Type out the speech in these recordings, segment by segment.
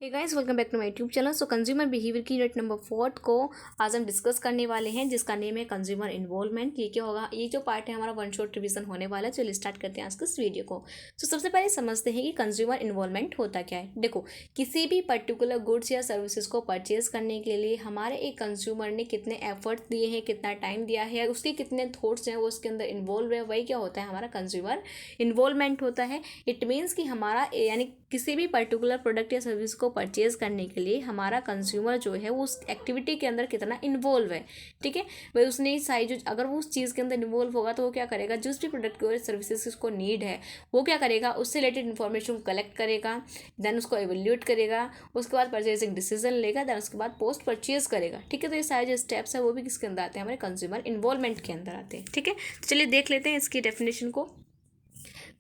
Hey guys, welcome back to my YouTube channel. So consumer behaviour की unit number 4 को आज हम discuss करने वाले हैं, जिसका नेम है कंज्यूमर इन्वॉल्वमेंट। ये क्या होगा, ये जो पार्ट है हमारा वन शॉट रिवीजन होने वाला है। चलिए स्टार्ट करते हैं आज के इस वीडियो को। तो सबसे पहले समझते हैं कि कंज्यूमर इन्वॉल्वमेंट होता क्या है। देखो, किसी भी पर्टिकुलर गुड्स या सर्विसेज को परचेज करने के लिए हमारे एक कंज्यूमर ने कितने एफर्ट दिए हैं, कितना टाइम दिया है, उसके कितने थॉट्स हैं वो उसके अंदर इन्वॉल्व है, वही क्या होता है, हमारा कंज्यूमर इन्वॉल्वमेंट होता है। इट मीन्स कि हमारा यानी किसी भी पर्टिकुलर प्रोडक्ट या सर्विस को परचेज करने के लिए हमारा कंज्यूमर जो है वो उस एक्टिविटी के अंदर कितना इन्वॉल्व है। ठीक है भाई, उसने सारी जो अगर वो उस चीज़ के अंदर इन्वॉल्व होगा तो वो क्या करेगा, जिस भी प्रोडक्ट को सर्विसेज उसको नीड है वो क्या करेगा, उससे रिलेटेड इन्फॉर्मेशन कलेक्ट करेगा, देन उसको एवेल्यूएट करेगा, उसके बाद परचेजिंग डिसीजन लेगा, देन उसके बाद पोस्ट परचेज करेगा। ठीक है, तो ये सारे जो स्टेप्स है वो भी किसके अंदर आते हैं, हमारे कंज्यूमर इन्वॉल्वमेंट के अंदर आते हैं। ठीक है, तो चलिए देख लेते हैं इसकी डेफिनेशन को।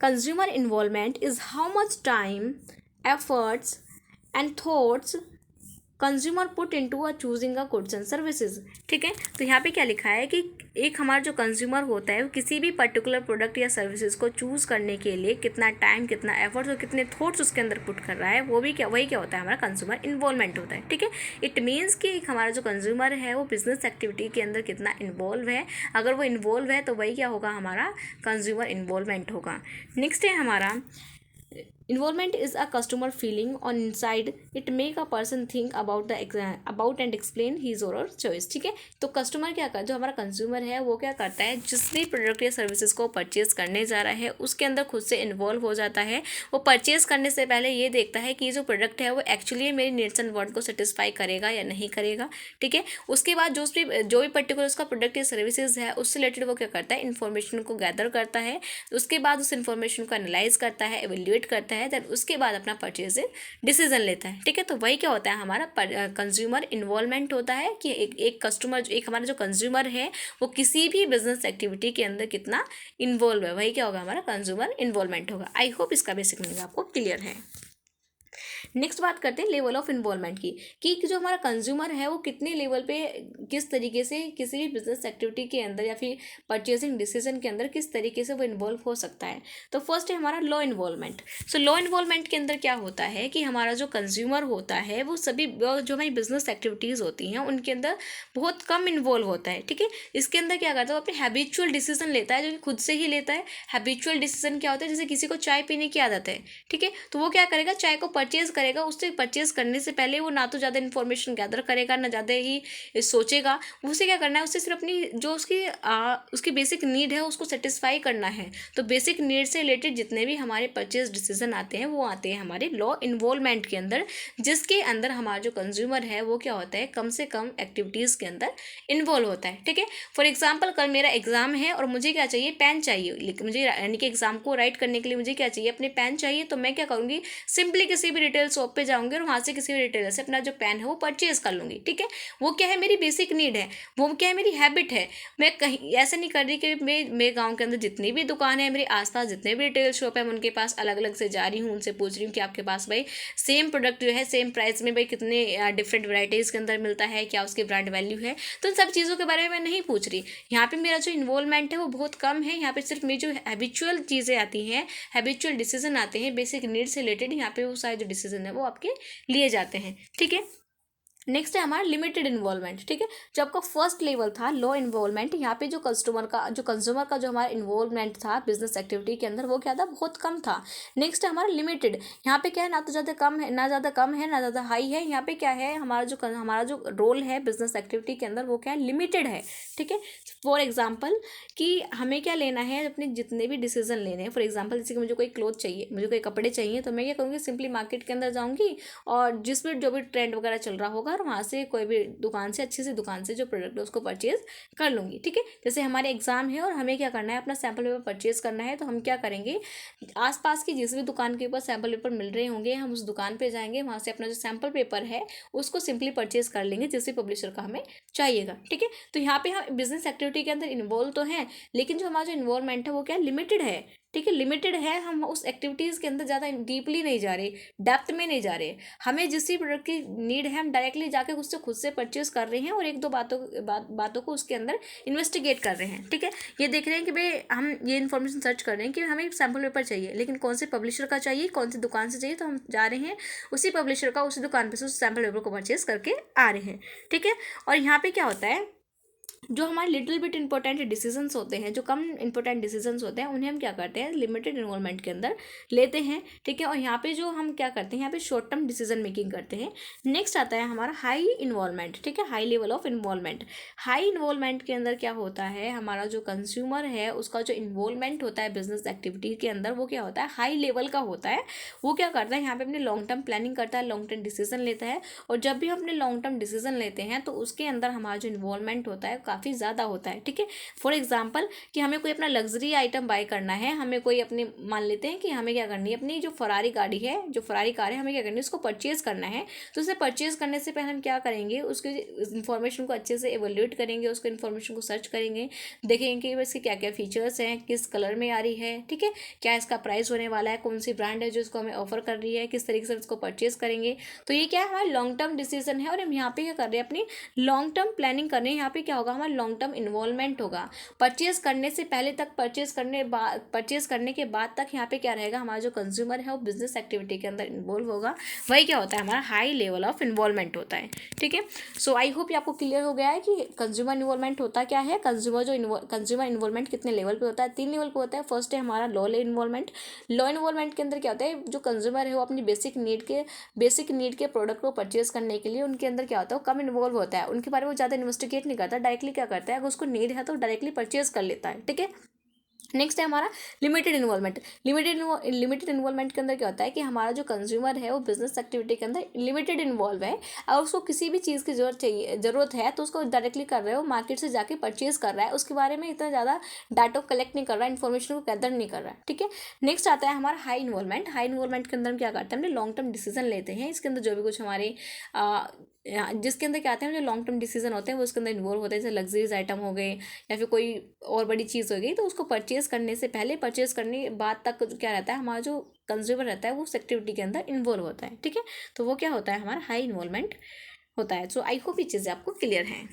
Consumer involvement is how much time, efforts, and thoughts consumer put into a choosing a goods and services. ठीक है, तो यहाँ पे क्या लिखा है कि एक हमारा जो कंज्यूमर होता है वो किसी भी पर्टिकुलर प्रोडक्ट या सर्विसेज को चूज़ करने के लिए कितना टाइम, कितना एफर्ट्स और कितने थॉट्स उसके अंदर पुट कर रहा है, वो भी क्या वही क्या होता है, हमारा कंज्यूमर इन्वॉल्वमेंट होता है। ठीक है, इट मीन्स कि एक हमारा जो कंज्यूमर है वो बिजनेस एक्टिविटी के अंदर कितना इन्वॉल्व है। अगर वो इन्वॉल्व है तो वही क्या होगा, हमारा कंज्यूमर इन्वॉल्वमेंट होगा। नेक्स्ट है हमारा involvement is a customer feeling on inside it make a person think about and explain his और चॉइस। ठीक है, तो कस्टमर क्या कर, जो हमारा कंज्यूमर है वो क्या करता है, जिस भी प्रोडक्ट या सर्विसेज को परचेज करने जा रहा है उसके अंदर खुद से इन्वॉल्व हो जाता है। वो परचेज करने से पहले ये देखता है कि ये जो प्रोडक्ट है वो एक्चुअली मेरी नीड्स एंड वांट को सेटिस्फाई करेगा या नहीं करेगा। ठीक है, उसके बाद जो भी पर्टिकुलर उसका प्रोडक्ट या सर्विसेज है उससे रिलेटेड वो क्या करता है, इन्फॉर्मेशन को गैदर करता है। उसके बाद उस इन्फॉर्मेशन को एनालाइज करता है, एवेल्यूएट करता है, देन उसके बाद अपना परचेजिंग डिसीजन लेता है। ठीक है, तो वही क्या होता है, हमारा कंज्यूमर इन्वॉल्वमेंट होता है कि एक कस्टमर, एक हमारा जो कंज्यूमर है वो किसी भी बिजनेस एक्टिविटी के अंदर कितना इन्वॉल्व है, वही क्या होगा, हमारा कंज्यूमर इन्वॉल्वमेंट होगा। आई होप इसका बेसिक मीनिंग आपको क्लियर है। नेक्स्ट बात करते हैं लेवल ऑफ इन्वॉल्वमेंट की, कि जो हमारा कंज्यूमर है वो कितने लेवल पे किस तरीके से किसी भी बिजनेस एक्टिविटी के अंदर या फिर परचेजिंग डिसीजन के अंदर किस तरीके से वो इन्वॉल्व हो सकता है। तो फर्स्ट है हमारा लो इन्वॉल्वमेंट। सो लो इन्वॉल्वमेंट के अंदर क्या होता है कि हमारा जो कंज्यूमर होता है वो सभी जो हमारी बिजनेस एक्टिविटीज़ होती हैं उनके अंदर बहुत कम इन्वॉल्व होता है। ठीक है, इसके अंदर क्या करता है, वो अपने हैबिचुअल डिसीजन लेता है, जो कि खुद से ही लेता है। हैबिचुअल डिसीजन क्या होता है, जैसे किसी को चाय पीने की आदत है, ठीक है, तो वो क्या करेगा, चाय को परचेज करेगा। उससे परचेज करने से पहले वो ना तो ज़्यादा इन्फॉर्मेशन गैदर करेगा, ना ज़्यादा ही सोचेगा। उसे क्या करना है, उससे सिर्फ अपनी जो उसकी बेसिक नीड है उसको सेटिस्फाई करना है। तो बेसिक नीड से रिलेटेड जितने भी हमारे परचेज डिसीजन आते हैं वो आते हैं हमारे लॉ इन्वॉल्वमेंट के अंदर, जिसके अंदर हमारा जो कंज्यूमर है वो क्या होता है, कम से कम एक्टिविटीज़ के अंदर इन्वॉल्व होता है। ठीक है, फॉर एग्जाम्पल कल मेरा एग्जाम है और मुझे क्या चाहिए, पेन चाहिए। मुझे यानी कि एग्जाम को राइट करने के लिए मुझे क्या चाहिए, अपने पेन चाहिए। तो मैं क्या करूँगी, सिंपली किसी भी रिटेल शॉप पे जाऊंगी और वहाँ से किसी भी रिटेलर से अपना जो पेन है वो परचेज कर लूँगी। ठीक है, वो क्या है, मेरी बेसिक नीड है, वो क्या है, मेरी हैबिट है। मैं कहीं ऐसा नहीं कर रही कि मेरे गाँव के अंदर जितनी भी दुकान है, मेरे आसपास जितने भी रिटेल शॉप है, मैं उनके पास अलग अलग से जा रही हूँ, उनसे पूछ रही हूँ कि आपके पास भाई सेम प्रोडक्ट जो है सेम प्राइस में भाई कितने डिफरेंट वराइटीज़ के अंदर मिलता है, क्या उसकी ब्रांड वैल्यू है। तो इन सब चीज़ों के बारे में मैं नहीं पूछ रही। यहाँ पे मेरा जो इन्वॉल्वमेंट है वो बहुत कम है। यहाँ पे सिर्फ मेरी जो हैबिचुअल चीज़ें आती हैं, हैबिचुअल डिसीजन आते हैं बेसिक नीड से रिलेटेड, यहाँ पे वो सारे जो डिसीजन है वो आपके लिए जाते हैं। ठीक है, नेक्स्ट है हमारा लिमिटेड इन्वॉल्वमेंट। ठीक है, जो आपका फर्स्ट लेवल था लो इन्वॉल्वमेंट, यहाँ पे जो कंज्यूमर का जो हमारा इन्वॉल्वमेंट था बिजनेस एक्टिविटी के अंदर वो क्या था, बहुत कम था। नेक्स्ट है हमारा लिमिटेड। यहाँ पे क्या है, ना तो ज़्यादा कम है, ना ज़्यादा कम है, ना ज़्यादा हाई है। यहाँ पे क्या है, हमारा जो रोल है बिजनेस एक्टिविटी के अंदर वो क्या है, लिमिटेड है। ठीक है, फॉर एग्जाम्पल कि हमें क्या लेना है, अपने जितने भी डिसीजन लेने हैं, फॉर एग्जाम्पल जैसे कि मुझे कोई क्लोथ चाहिए, मुझे कोई कपड़े चाहिए, तो मैं क्या करूँगी, सिंपली मार्केट के अंदर जाऊँगी और जो भी ट्रेंड वगैरह चल रहा होगा और वहाँ से कोई भी दुकान से, अच्छी सी दुकान से जो प्रोडक्ट है उसको परचेज कर लूँगी। ठीक है, जैसे हमारे एग्जाम है और हमें क्या करना है, अपना सैम्पल पेपर परचेज करना है, तो हम क्या करेंगे, आसपास की जिस भी दुकान के ऊपर सैम्पल पेपर मिल रहे होंगे हम उस दुकान पे जाएंगे, वहाँ से अपना जो सैम्पल पेपर है उसको सिंपली परचेज कर लेंगे जिस भी पब्लिशर का हमें चाहिएगा। ठीक है, तो यहाँ पे हम बिजनेस एक्टिविटी के अंदर इन्वॉल्व तो हैं, लेकिन जो हमारा जो इन्वॉल्वमेंट है वो क्या लिमिटेड है। ठीक है, लिमिटेड है, हम उस एक्टिविटीज़ के अंदर ज़्यादा डीपली नहीं जा रहे, डेप्थ में नहीं जा रहे। हमें जिस भी प्रोडक्ट की नीड है हम डायरेक्टली जाके उससे खुद से परचेज कर रहे हैं और एक दो बातों को उसके अंदर इन्वेस्टिगेट कर रहे हैं। ठीक है, ये देख रहे हैं कि भाई हम ये इन्फॉर्मेशन सर्च कर रहे हैं कि हमें सैम्पल पेपर चाहिए, लेकिन कौन से पब्लिशर का चाहिए, कौन सी दुकान से चाहिए, तो हम जा रहे हैं उसी पब्लिशर का उसी दुकान पर से उस सैम्पल पेपर को परचेज करके आ रहे हैं। ठीक है, और यहाँ पे क्या होता है, जो हमारे लिटिल बिट इंपॉर्टेंट डिसीजंस होते हैं, जो कम इंपॉर्टेंट डिसीजंस होते हैं, उन्हें हम क्या करते हैं, लिमिटेड इन्वॉल्वमेंट के अंदर लेते हैं। ठीक है, और यहाँ पे जो हम क्या करते हैं, यहाँ पे शॉर्ट टर्म डिसीजन मेकिंग करते हैं। नेक्स्ट आता है हमारा हाई इन्वॉल्वमेंट। ठीक है, high level of involvement. High involvement के अंदर क्या होता है, हमारा जो कंज्यूमर है उसका जो इन्वॉल्वमेंट होता है बिजनेस एक्टिविटी के अंदर, वो क्या होता है, हाई लेवल का होता है। वो क्या करता है, यहाँ पे अपने लॉन्ग टर्म प्लानिंग करता है, लॉन्ग टर्म डिसीजन लेता है। और जब भी हम अपने लॉन्ग टर्म डिसीजन लेते हैं तो उसके अंदर हमारा जो इन्वॉल्वमेंट होता है काफ़ी ज़्यादा होता है। ठीक है, फॉर एग्जांपल कि हमें कोई अपना लग्जरी आइटम बाय करना है, हमें कोई अपनी, मान लेते हैं कि हमें क्या करनी है, अपनी जो फरारी गाड़ी है, जो फरारी कार है, हमें क्या करनी है, उसको परचेज करना है। तो उसे परचेज करने से पहले हम क्या करेंगे, उसके इन्फॉर्मेशन को अच्छे से एवेल्यूएट करेंगे, उसको इन्फॉर्मेशन को सर्च करेंगे, देखेंगे कि इसके क्या क्या फीचर्स हैं, किस कलर में आ रही है, ठीक है, क्या इसका प्राइस होने वाला है, कौन सी ब्रांड है जो इसको हमें ऑफर कर रही है, किस तरीके से इसको परचेज करेंगे। तो ये क्या है, हमारा लॉन्ग टर्म डिसीजन है। और हम यहाँ पे क्या कर रहे हैं, अपनी लॉन्ग टर्म प्लानिंग कर रहे हैं। यहाँ पे क्या होगा, हमारा लॉन्ग टर्म इन्वॉल्वमेंट होगा। परचेज करने से पहले तक, परचेज करने के बाद तक यहाँ पे क्या रहेगा, हमारा जो कंज्यूमर है वो बिजनेस एक्टिविटी के अंदर इन्वॉल्व होगा। वही क्या होता है, हमारा हाई लेवल ऑफ इन्वॉल्वमेंट होता है। ठीक है, सो आई होप ये आपको क्लियर हो गया है कि कंज्यूमर इन्वॉल्वमेंट होता क्या है। कंज्यूमर इन्वॉल्वमेंट कितने लेवल पे होता है, 3 लेवल पे होता है। फर्स्ट है हमारा लो इन्वॉल्वमेंट। लो इन्वॉल्वमेंट के अंदर क्या होता है, जो कंज्यूमर है वो अपनी बेसिक नीड के प्रोडक्ट को परचेज करने के लिए उनके अंदर क्या होता है, वो कम इन्वॉल्व होता है, उनके बारे में वो ज़्यादा इन्वेस्टिगेट नहीं करता, डायरेक्टली क्या करता है, अगर उसको नीड है तो डायरेक्टली परचेज कर लेता है। ठीक है, नेक्स्ट है हमारा लिमिटेड इन्वॉल्वमेंट। लिमिटेड इन्वॉल्वमेंट के अंदर क्या होता है कि हमारा जो कंज्यूमर है वो बिजनेस एक्टिविटी के अंदर लिमिटेड इन्वॉल्व है, और उसको किसी भी चीज़ की जरूरत है तो उसको डायरेक्टली कर रहे हो, मार्केट से जाके परचेज कर रहा है, उसके बारे में इतना ज़्यादा डाटा कलेक्ट नहीं कर रहा है, इन्फॉर्मेशन को गैदर नहीं कर रहा है। ठीक है, नेक्स्ट आता है हमारा हाई इन्वॉल्वमेंट। हाई इन्वॉल्वमेंट के अंदर हम क्या करते हैं, हम लॉन्ग टर्म डिसीजन लेते हैं। इसके अंदर जो भी कुछ हमारे जिसके अंदर क्या आते हैं, जो लॉन्ग टर्म डिसीजन होते हैं वो उसके अंदर इन्वॉल्व होते हैं, जैसे लग्जरीज आइटम हो गए या फिर कोई और बड़ी चीज़ हो गई, तो उसको परचेज करने से पहले, परचेज करने के बाद तक क्या रहता है, हमारा जो कंज्यूमर रहता है वो उस एक्टिविटी के अंदर इन्वॉल्व होता है। ठीक है, तो वो क्या होता है, हमारा हाई इन्वॉल्वमेंट होता है। सो आई होप ये चीज़ें आपको क्लियर हैं।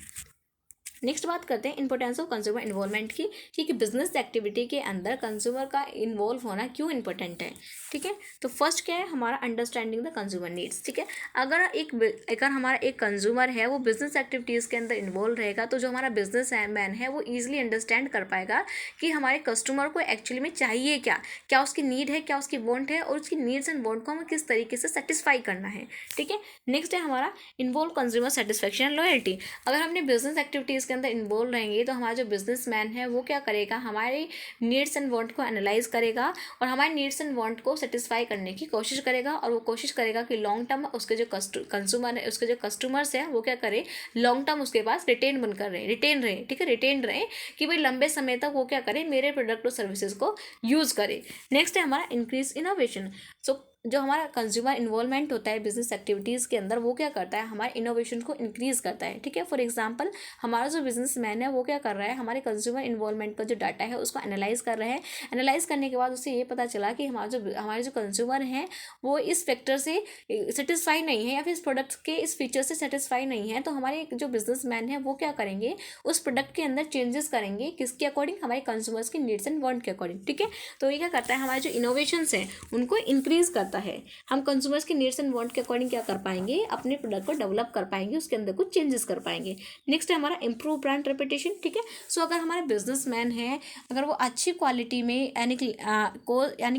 नेक्स्ट बात करते हैं इंपॉर्टेंस ऑफ कंज्यूमर इन्वॉल्वमेंट की, कि बिजनेस एक्टिविटी के अंदर कंज्यूमर का इन्वॉल्व होना क्यों इंपॉर्टेंट है। ठीक है, तो फर्स्ट क्या है, हमारा अंडरस्टैंडिंग द कंज्यूमर नीड्स। ठीक है, अगर हमारा एक कंज्यूमर है वो बिजनेस एक्टिविटीज़ के अंदर इन्वॉल्व रहेगा, तो जो हमारा बिजनेस मैन है वो ईजिली अंडरस्टैंड कर पाएगा कि हमारे कस्टमर को एक्चुअली में चाहिए क्या, क्या उसकी नीड है, क्या उसकी वांट है, और उसकी नीड्स एंड वांट को हमें किस तरीके से सेटिस्फाई करना है। ठीक है, नेक्स्ट है हमारा involve consumer satisfaction and loyalty. अगर हमने बिजनेस एक्टिविटीज़ के अंदर इन्वॉल्व रहेंगे तो हमारा जो बिजनेसमैन है वो क्या करेगा, हमारे नीड्स एंड वांट को एनालाइज करेगा और हमारे नीड्स एंड वांट को सेटिस्फाई करने की कोशिश करेगा, और वो कोशिश करेगा कि लॉन्ग टर्म उसके जो कंज्यूमर है, उसके जो कस्टमर्स हैं वो क्या करें, लॉन्ग टर्म उसके पास रिटेन रहे। ठीक है, रिटेन रहे कि भाई लंबे समय तक वो क्या करें, मेरे प्रोडक्ट और सर्विसेज को यूज़ करें। नेक्स्ट है हमारा इंक्रीज इनोवेशन। सो जो हमारा कंज्यूमर इन्वॉल्वमेंट होता है बिजनेस एक्टिविटीज़ के अंदर, वो क्या करता है, हमारे इनोवेशन को इंक्रीज़ करता है। ठीक है, फॉर एग्जांपल हमारा जो बिजनेसमैन है वो क्या कर रहा है, हमारे कंज्यूमर इन्वॉल्वमेंट का जो डाटा है उसको एनालाइज कर रहा है। एनालाइज करने के बाद उससे ये पता चला कि हमारे जो कंज्यूमर हैं वो इस फैक्टर से सेटिस्फाई नहीं है, या फिर इस प्रोडक्ट के इस फीचर से सेटिस्फाई नहीं है, तो हमारे जो बिजनेसमैन है वो क्या करेंगे, उस प्रोडक्ट के अंदर चेंजेस करेंगे, किसके अकॉर्डिंग, हमारे कंज्यूमर्स की नीड्स एंड वांट के अकॉर्डिंग। ठीक है, तो ये क्या करता है, हमारे जो इनोवेशंस हैं उनको इंक्रीज करता है। हम कंज्यूमर्स के नीड्स एंड वांट के अकॉर्डिंग क्या कर पाएंगे, अपने प्रोडक्ट को डेवलप कर पाएंगे, उसके अंदर कुछ चेंजेस कर पाएंगे। नेक्स्ट है हमारा इंप्रूव ब्रांड रेपुटेशन। ठीक है, सो अगर हमारे बिजनेसमैन है, अगर वो अच्छी क्वालिटी में यानी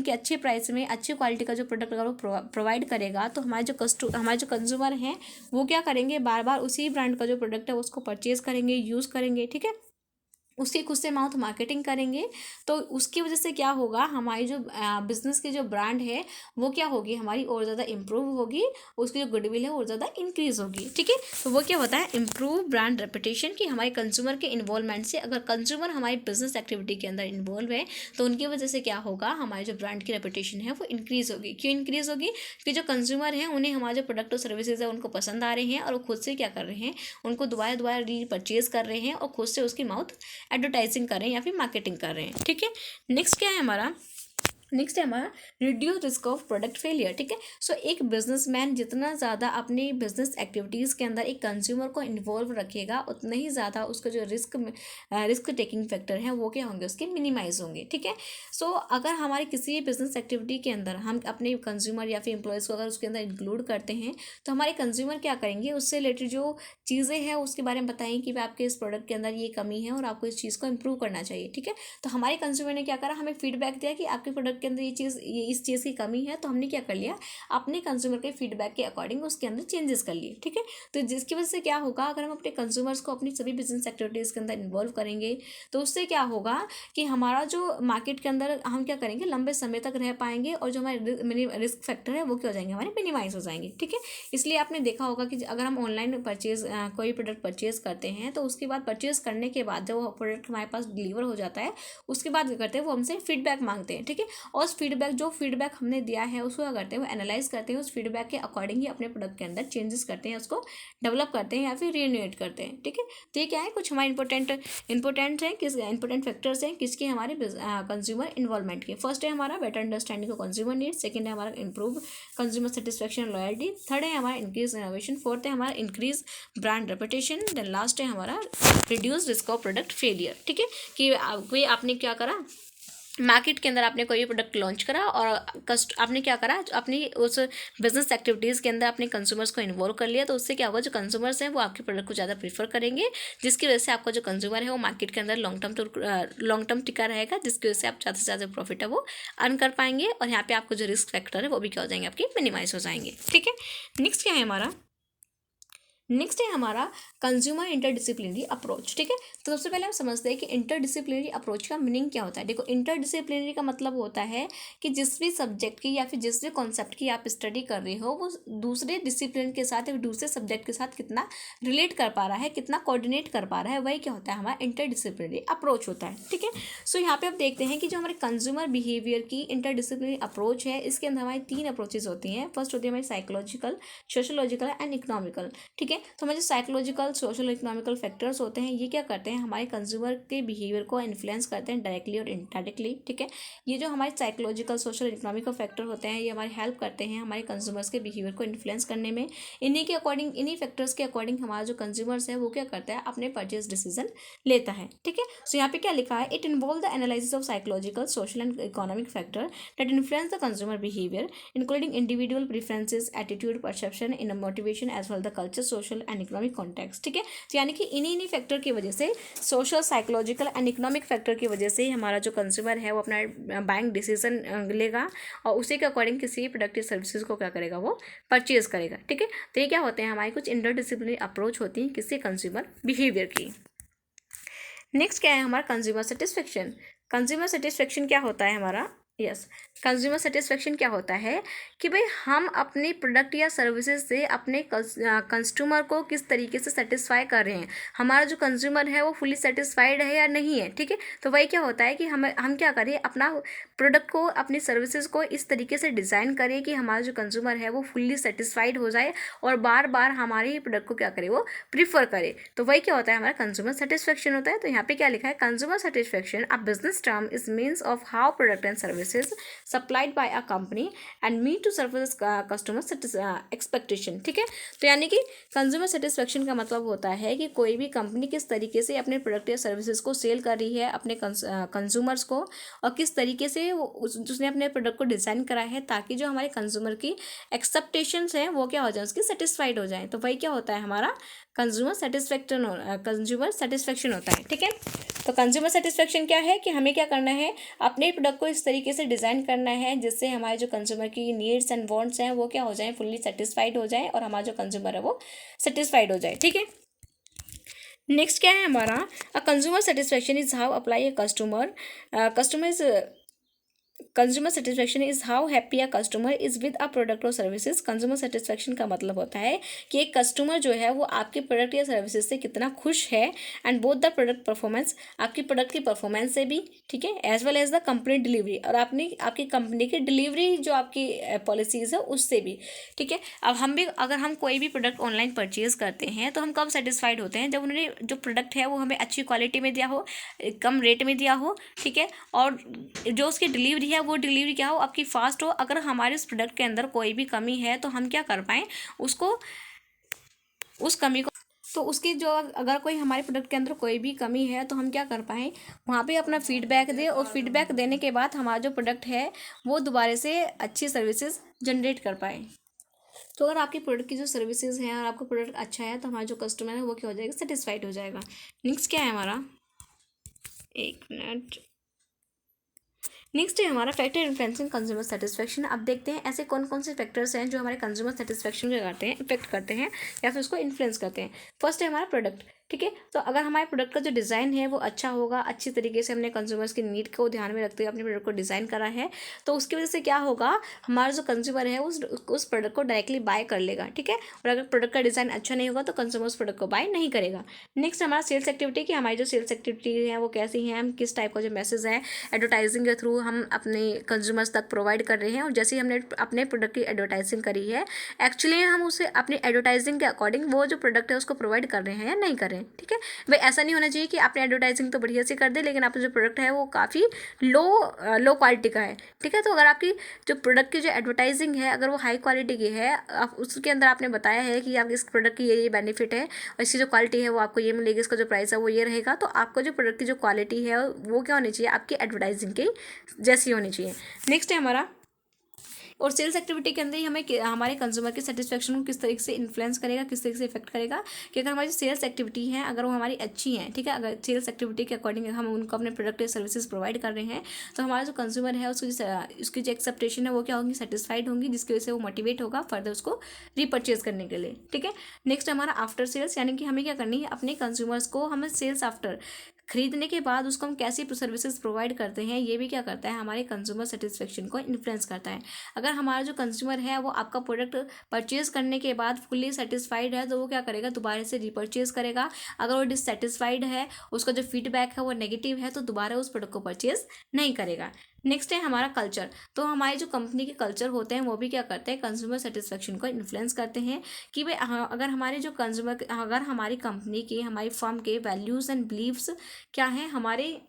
कि अच्छे प्राइस में अच्छी क्वालिटी का जो प्रोडक्ट अगर वो प्रोवाइड करेगा, तो हमारे जो कंज्यूमर हैं वो क्या करेंगे, बार बार उसी ब्रांड का जो प्रोडक्ट है उसको परचेज करेंगे, यूज़ करेंगे। ठीक है, उसकी खुद से माउथ मार्केटिंग करेंगे, तो उसकी वजह से क्या होगा, हमारी जो बिजनेस की जो ब्रांड है वो क्या होगी, हमारी और ज़्यादा इंप्रूव होगी, उसकी जो गुडविल है और ज़्यादा इंक्रीज होगी। ठीक है, तो वो क्या होता है, इंप्रूव ब्रांड रेपुटेशन, कि हमारे कंज्यूमर के इन्वॉल्वमेंट से, अगर कंज्यूमर हमारी बिजनेस एक्टिविटी के अंदर इन्वॉल्व है तो उनकी वजह से क्या होगा, हमारी जो ब्रांड की रेपुटेशन है वो इंक्रीज होगी। क्यों इंक्रीज होगी, क्योंकि जो कंज्यूमर है उन्हें हमारे जो प्रोडक्ट और सर्विसेज है उनको पसंद आ रहे हैं, और वो खुद से क्या कर रहे हैं, उनको दोबारा परचेज कर रहे हैं, और खुद से उसकी माउथ एडवर्टाइजिंग कर रहे हैं या फिर मार्केटिंग कर रहे हैं। ठीक है, नेक्स्ट क्या है हमारा नेक्स्ट है हमारा reduce risk of product failure. ठीक है, सो एक बिजनेसमैन जितना ज़्यादा अपनी बिजनेस एक्टिविटीज़ के अंदर एक कंज्यूमर को इन्वॉल्व रखेगा उतना ही ज़्यादा उसका जो रिस्क टेकिंग फैक्टर है वो क्या होंगे, उसके मिनिमाइज होंगे। ठीक है, सो अगर हमारी किसी बिजनेस एक्टिविटी के अंदर हम अपने कंज्यूमर या फिर एम्प्लॉयज़ को अगर उसके अंदर इंक्लूड करते हैं तो हमारे कंज्यूमर क्या करेंगे, उससे रिलेटेड जो चीज़ें हैं उसके बारे में बताएं कि भाई आपके इस प्रोडक्ट के अंदर ये कमी है और आपको इस चीज़ को इम्प्रूव करना चाहिए। ठीक है, तो हमारे कंज्यूमर ने क्या करा, हमें फीडबैक दिया कि आपके प्रोडक्ट के अंदर ये इस चीज़ की कमी है, तो हमने क्या कर लिया, अपने कंज्यूमर के फीडबैक के अकॉर्डिंग उसके अंदर चेंजेस कर लिए। ठीक है, तो जिसकी वजह से क्या होगा, अगर हम अपने कंज्यूमर्स को अपनी सभी बिजनेस एक्टिविटीज़ के अंदर इन्वॉल्व करेंगे तो उससे क्या होगा कि हमारा जो मार्केट के अंदर हम क्या करेंगे, लंबे समय तक रह पाएंगे और जो हमारे रिस्क फैक्टर है वो क्या हो जाएंगे, हमारे मिनिमाइज हो जाएंगे। ठीक है, इसलिए आपने देखा होगा कि अगर हम ऑनलाइन कोई प्रोडक्ट परचेज करते हैं तो उसके बाद परचेज करने के बाद जब वो प्रोडक्ट हमारे पास डिलीवर हो जाता है उसके बाद क्या करते हैं, वो हमसे फीडबैक मांगते हैं। ठीक है, और उस जो फीडबैक हमने दिया है उसको क्या करते हैं, वो एनालाइज करते हैं, उस फीडबैक के अकॉर्डिंग ही अपने प्रोडक्ट के अंदर चेंजेस करते हैं, उसको डेवलप करते हैं या फिर रीइनोवेट करते हैं। ठीक है, तो ये क्या है, कुछ हमारे इंपॉर्टेंट फैक्टर्स हैं किसके, हमारे कंज्यूमर इन्वॉल्वमेंट के। फर्स्ट है हमारा better understanding of consumer need, second है हमारा improve consumer satisfaction loyalty, third है हमारा इंक्रीज इनोवेशन, फोर्थ है हमारा increase brand reputation, then last है हमारा reduce risk of product failure. ठीक है, कि कोई आपने क्या करा, मार्केट के अंदर आपने कोई प्रोडक्ट लॉन्च करा और आपने क्या करा, अपनी उस बिजनेस एक्टिविटीज़ के अंदर अपने कंज्यूमर्स को इन्वॉल्व कर लिया, तो उससे क्या होगा, जो कंज्यूमर्स हैं वो आपके प्रोडक्ट को ज़्यादा प्रीफर करेंगे, जिसकी वजह से आपका जो कंज्यूमर है वो मार्केट के अंदर लॉन्ग टर्म टिका रहेगा, जिसकी वजह से आप ज़्यादा से ज़्यादा प्रॉफिट है वो अर्न कर पाएंगे और यहाँ पे आपको जो रिस्क फैक्टर है वो भी क्या हो जाएंगे, आपके मिनिमाइज हो जाएंगे। ठीक है, नेक्स्ट क्या है हमारा, नेक्स्ट है हमारा कंज्यूमर इंटरडिसिप्लिनरी अप्रोच। ठीक है, तो सबसे पहले हम समझते हैं कि इंटरडिसिप्लिनरी अप्रोच का मीनिंग क्या होता है। देखो, इंटरडिसिप्लिनरी का मतलब होता है कि जिस भी सब्जेक्ट की या फिर जिस भी कॉन्सेप्ट की आप स्टडी कर रहे हो वो दूसरे डिसिप्लिन के साथ या दूसरे सब्जेक्ट के साथ कितना रिलेट कर पा रहा है, कितना कोऑर्डिनेट कर पा रहा है, वही क्या होता है, हमारा इंटरडिसिप्लिनरी अप्रोच होता है। ठीक है, सो यहाँ पे आप देखते हैं कि जो हमारे कंज्यूमर बिहेवियर की इंटरडिसिप्लिनरी अप्रोच है इसके अंदर हमारी 3 अप्रोचेज होती हैं। फर्स्ट होती है हमारी साइकोलॉजिकल, सोशोलॉजिकल एंड इकोनॉमिकल। ठीक है, तो हमारे जो साइकोलॉजिकल, सोशल, इकोनॉमिकल फैक्टर्स होते हैं ये क्या करते हैं, हमारे कंज्यूमर के बिहेवियर को इन्फ्लुएंस करते हैं डायरेक्टली और इनडायरेक्टली। ठीक है, ये जो हमारे साइकोलॉजिकल, सोशल, इकोनॉमिकल फैक्टर होते हैं ये हमारी हेल्प करते हैं हमारे कंज्यूमर्स के बिहेवियर को इन्फ्लुएंस करने में। इन्हीं फैक्टर्स के अकॉर्डिंग हमारा जो कंज्यूमर्स है वो क्या करता है, अपने परचेज डिसीजन लेता है। ठीक है, सो यहाँ पे क्या लिखा है, it involve the analysis of psychological, social and economic factor that influence the consumer behaviour including individual preferences, attitude, perception, in motivation as well the culture, social and economic context. ठीक है, तो यानी कि इन्हीं फैक्टर की वजह से, social, psychological and economic factor की वजह से हमारा जो कंज्यूमर है वो अपना बाइंग डिसीजन लेगा और उसी के अकॉर्डिंग किसी प्रोडक्ट या सर्विसेज को क्या करेगा, वो परचेज करेगा। ठीक है, तो ये क्या होते हैं, हमारी कुछ इंटरडिसिप्लिनरी अप्रोच होती है किसी कंज्यूमर बिहेवियर की। नेक्स्ट क्या है हमारा कंज्यूमर सेटिस्फेक्शन। कंज्यूमर सेटिस्फेक्शन क्या होता है हमारा, कंज्यूमर सेटिस्फेक्शन क्या होता है कि भाई हम अपने प्रोडक्ट या सर्विसेज से अपने कस्टमर को किस तरीके से सेटिस्फाई कर रहे हैं, हमारा जो कंज्यूमर है वो फुली सेटिस्फाइड है या नहीं है। ठीक है, तो वही क्या होता है कि हम क्या करें, अपना प्रोडक्ट को, अपनी सर्विसेज को इस तरीके से डिज़ाइन करें कि हमारा जो कंज्यूमर है वो फुल्ली सेटिस्फाइड हो जाए और बार बार हमारे ही प्रोडक्ट को क्या करे, वो प्रीफर करे। तो वही क्या होता है, हमारा कंज्यूमर सेटिस्फेक्शन होता है। तो यहाँ पे क्या लिखा है, consumer satisfaction a business term is means of how product and services supplied by a company and meet to service customer expectation। ठीक है, तो यानी कि कंज्यूमर सेटिस्फेक्शन का मतलब होता है कि कोई भी कंपनी किस तरीके से अपने प्रोडक्ट या सर्विसेज को सेल कर रही है अपने कंज्यूमर्स को और किस तरीके से उसने अपने प्रोडक्ट को डिज़ाइन करा है ताकि जो हमारे कंज्यूमर की एक्सपेक्टेशंस हैं वो क्या हो जाए, उसकी सेटिस्फाइड हो जाए। तो वही क्या होता है, हमारा कंज्यूमर सेटिस्फेक्शन होता है। ठीक है, तो कंज्यूमर सेटिस्फेक्शन क्या है कि हमें क्या करना है, अपने प्रोडक्ट को इस तरीके से डिज़ाइन करना है जिससे हमारे जो कंज्यूमर की नीड्स एंड वांट्स हैं वो क्या हो जाए, फुल्ली सेटिस्फाइड हो जाए और हमारा जो कंज्यूमर है वो सेटिस्फाइड हो जाए। ठीक है, नेक्स्ट क्या है हमारा, a consumer satisfaction is how apply a consumer satisfaction is how happy a customer is with a product और सर्विसेज। कंज्यूमर सेटिस्फेक्शन का मतलब होता है कि एक कस्टमर जो है वो आपके प्रोडक्ट या सर्विसेज से कितना खुश है and both the product performance, आपकी प्रोडक्ट की परफॉर्मेंस से भी, ठीक है, as well as the company delivery, और आपकी कंपनी की डिलीवरी जो आपकी पॉलिसीज़ है उससे भी। ठीक है, अब अगर हम कोई भी प्रोडक्ट ऑनलाइन परचेज करते हैं तो हम कब सेटिस्फाइड होते हैं, जब उन्होंने जो प्रोडक्ट है वो हमें अच्छी क्वालिटी में दिया हो, कम रेट में दिया हो, ठीक है, और जो उसकी डिलीवरी है वो डिलीवरी क्या हो, आपकी फास्ट हो। अगर हमारे उस प्रोडक्ट के अंदर कोई भी कमी है तो हम क्या कर पाएँ, उसको, उस कमी को, तो उसकी जो, अगर कोई हमारे प्रोडक्ट के अंदर कोई भी कमी है तो हम क्या कर पाएँ, वहाँ पे अपना फीडबैक दें, और फीडबैक देने के बाद हमारा जो प्रोडक्ट है वो दोबारा से अच्छी सर्विसेज जनरेट कर पाए। तो अगर आपके प्रोडक्ट की जो सर्विसेज हैं और आपका प्रोडक्ट अच्छा है तो हमारा जो कस्टमर है वो क्या हो जाएगा, सेटिस्फाइड हो जाएगा। नेक्स्ट क्या है हमारा, एक मिनट, नेक्स्ट है हमारा फैक्टर इन्फ्लुएंसिंग कंज्यूमर सेटिस्फेक्शन। अब देखते हैं ऐसे कौन कौन से फैक्टर्स हैं जो हमारे कंज्यूमर सेटिस्फेक्शन को करते हैं, इफेक्ट करते हैं या फिर उसको इन्फ्लुएंस करते हैं। फर्स्ट है हमारा प्रोडक्ट, ठीक है। तो अगर हमारे प्रोडक्ट का जो डिज़ाइन है वो अच्छा होगा, अच्छी तरीके से हमने कंज्यूमर्स की नीड को ध्यान में रखते हुए अपने प्रोडक्ट को डिज़ाइन करा है, तो उसकी वजह से क्या होगा, हमारा जो कंज्यूमर है उस प्रोडक्ट को डायरेक्टली बाय कर लेगा, ठीक है। और अगर प्रोडक्ट का डिज़ाइन अच्छा नहीं होगा तो कंज्यूमर उस प्रोडक्ट को बाय नहीं करेगा। नेक्स्ट हमारा सेल्स एक्टिविटी, कि हमारी जो सेल्स एक्टिविटी है वो कैसी है, हम किस टाइप का जो मैसेज है एडवर्टाइजिंग के थ्रू हम अपने कंज्यूमर्स तक प्रोवाइड कर रहे हैं। और जैसे ही हमने अपने प्रोडक्ट की एडवर्टाइजिंग करी है, एक्चुअली हम उसे अपनी एडवर्टाइजिंग के अकॉर्डिंग वो जो प्रोडक्ट है उसको प्रोवाइड कर रहे हैं या नहीं कर रहे हैं, ठीक है। भाई ऐसा नहीं होना चाहिए कि आपने एडवर्टाइजिंग तो बढ़िया से कर दे लेकिन आपका जो प्रोडक्ट है वो काफ़ी लो क्वालिटी का है, ठीक है। तो अगर आपकी जो प्रोडक्ट की जो एडवर्टाइजिंग है अगर वो हाई क्वालिटी की है, आप उसके अंदर आपने बताया है कि आप इस प्रोडक्ट की ये बेनिफिट है और इसकी जो क्वालिटी है वो आपको ये मिलेगी, इसका जो प्राइस है वो ये रहेगा, तो आपको जो प्रोडक्ट की जो क्वालिटी है वो क्या होनी चाहिए, आपकी एडवर्टाइजिंग की जैसी होनी चाहिए। नेक्स्ट है हमारा, और सेल्स एक्टिविटी के अंदर ही हमें हमारे कंज्यूमर की सेटिस्फेक्शन को किस तरीके से इन्फ्लुएंस करेगा, किस तरीके से इफेक्ट करेगा, कि अगर हमारी सेल्स एक्टिविटी है अगर वो हमारी अच्छी है, ठीक है, अगर सेल्स एक्टिविटी के अकॉर्डिंग हम उनको अपने प्रोडक्ट या सर्विसेज प्रोवाइड कर रहे हैं तो हमारा जो कंज्यूमर है उसकी जो एक्सेप्टेशन है वो क्या होगी, सेटिस्फाइड होंगी, जिसकी वजह से वो मोटिवेट होगा फर्दर उसको रीपर्चेज करने के लिए, ठीक है। नेक्स्ट हमारा आफ्टर सेल्स, यानी कि हमें क्या करनी है, अपने कंज्यूमर्स को हमें सेल्स आफ्टर खरीदने के बाद उसको हम कैसी सर्विसेज प्रोवाइड करते हैं, ये भी क्या करता है, हमारे कंज्यूमर सेटिस्फेक्शन को इन्फ्लुएंस करता है। अगर हमारा जो कंज्यूमर है वो आपका प्रोडक्ट परचेज करने के बाद फुल्ली सेटिस्फाइड है तो वो क्या करेगा, दोबारा से रीपर्चेज करेगा। अगर वो डिससेटिस्फाइड है, उसका जो फीडबैक है वो नेगेटिव है, तो दोबारा उस प्रोडक्ट को परचेज नहीं करेगा। नेक्स्ट है हमारा कल्चर। तो हमारी जो कंपनी के कल्चर होते हैं वो भी क्या करते हैं, कंज्यूमर सेटिस्फेक्शन को इन्फ्लुएंस करते हैं। कि भाई अगर हमारे जो कंज्यूमर, अगर हमारी कंपनी के, हमारी फर्म के वैल्यूज़ एंड बिलीव्स क्या हैं, हमारे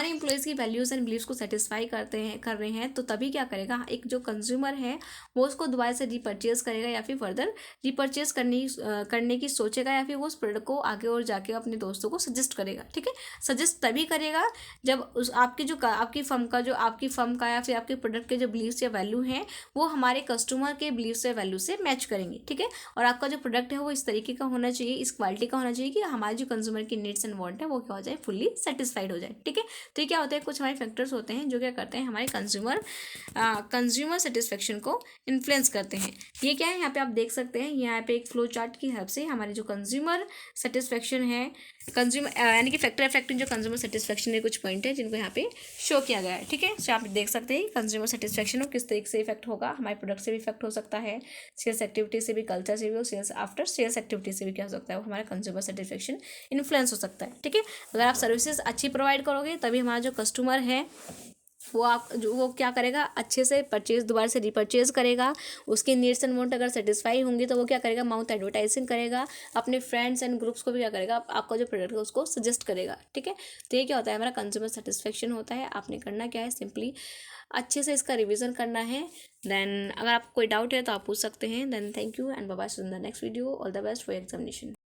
एम्प्लॉयज़ की वैल्यूज़ एंड बिलीव्स को सेटिस्फाई कर रहे हैं, तो तभी क्या करेगा, एक जो कंज्यूमर है वो उसको दोबारा से रीपर्चेज करेगा या फिर फर्दर रीपर्चेज करने की सोचेगा, या फिर वो उस प्रोडक्ट को आगे और जाके अपने दोस्तों को सजेस्ट करेगा, ठीक है। सजेस्ट तभी करेगा जब उस आपकी फर्म का या फिर आपके प्रोडक्ट के जो बिलीव्स या वैल्यू हैं वो हमारे कस्टमर के बिलीव्स या वैल्यू से मैच करेंगे, ठीक है। और आपका जो प्रोडक्ट है वो इस तरीके का होना चाहिए, इस क्वालिटी का होना चाहिए कि हमारे जो कंज्यूमर की नीड्स एंड वांट है वो क्या हो जाए, फुल्ली सेटिस्फाइड हो जाए, ठीक है। तो ये क्या होता है, कुछ हमारे फैक्टर्स होते हैं जो क्या करते हैं, हमारे कंज्यूमर सेटिस्फेक्शन को इन्फ्लुएंस करते हैं। ये क्या है, यहाँ पे आप देख सकते हैं, यहाँ पे एक फ्लो चार्ट की हेल्प से हमारी जो कंज्यूमर सेटिस्फेक्शन है, कंज्यूमर यानी कि फैक्टर अफेक्टिंग जो कंज्यूमर सेटिस्फेक्शन के कुछ पॉइंट है जिनको यहाँ पे शो किया गया है, ठीक है। तो आप देख सकते हैं कंज्यूमर सेटिस्फेक्शन को किस तरीके से इफेक्ट होगा, हमारे प्रोडक्ट से भी इफेक्ट हो सकता है, सेल्स एक्टिविटी से भी, कल्चर से भी, और सेल्स आफ्टर सेल्स एक्टिविटी से भी क्या हो सकता है, हमारा कंज्यूमर सेटिस्फेक्शन इन्फ्लुएंस हो सकता है, ठीक है। अगर आप सर्विसेज अच्छी प्रोवाइड करोगे तभी हमारा जो कस्टमर है वो क्या करेगा, अच्छे से दोबारा से रिपर्चेज करेगा। उसकी नीड्स एंड वांट अगर सेटिस्फाई होंगी तो वो क्या करेगा, माउथ एडवर्टाइजिंग करेगा, अपने फ्रेंड्स एंड ग्रुप्स को भी क्या करेगा, आपका जो प्रोडक्ट है उसको सजेस्ट करेगा, ठीक है। तो ये क्या होता है, हमारा कंज्यूमर सेटिस्फेक्शन होता है। आपने करना क्या है, सिंपली अच्छे से इसका रिविजन करना है। देन अगर आपको कोई डाउट है तो आप पूछ सकते हैं। Then thank you and bye bye, in the next video. All the best for examination.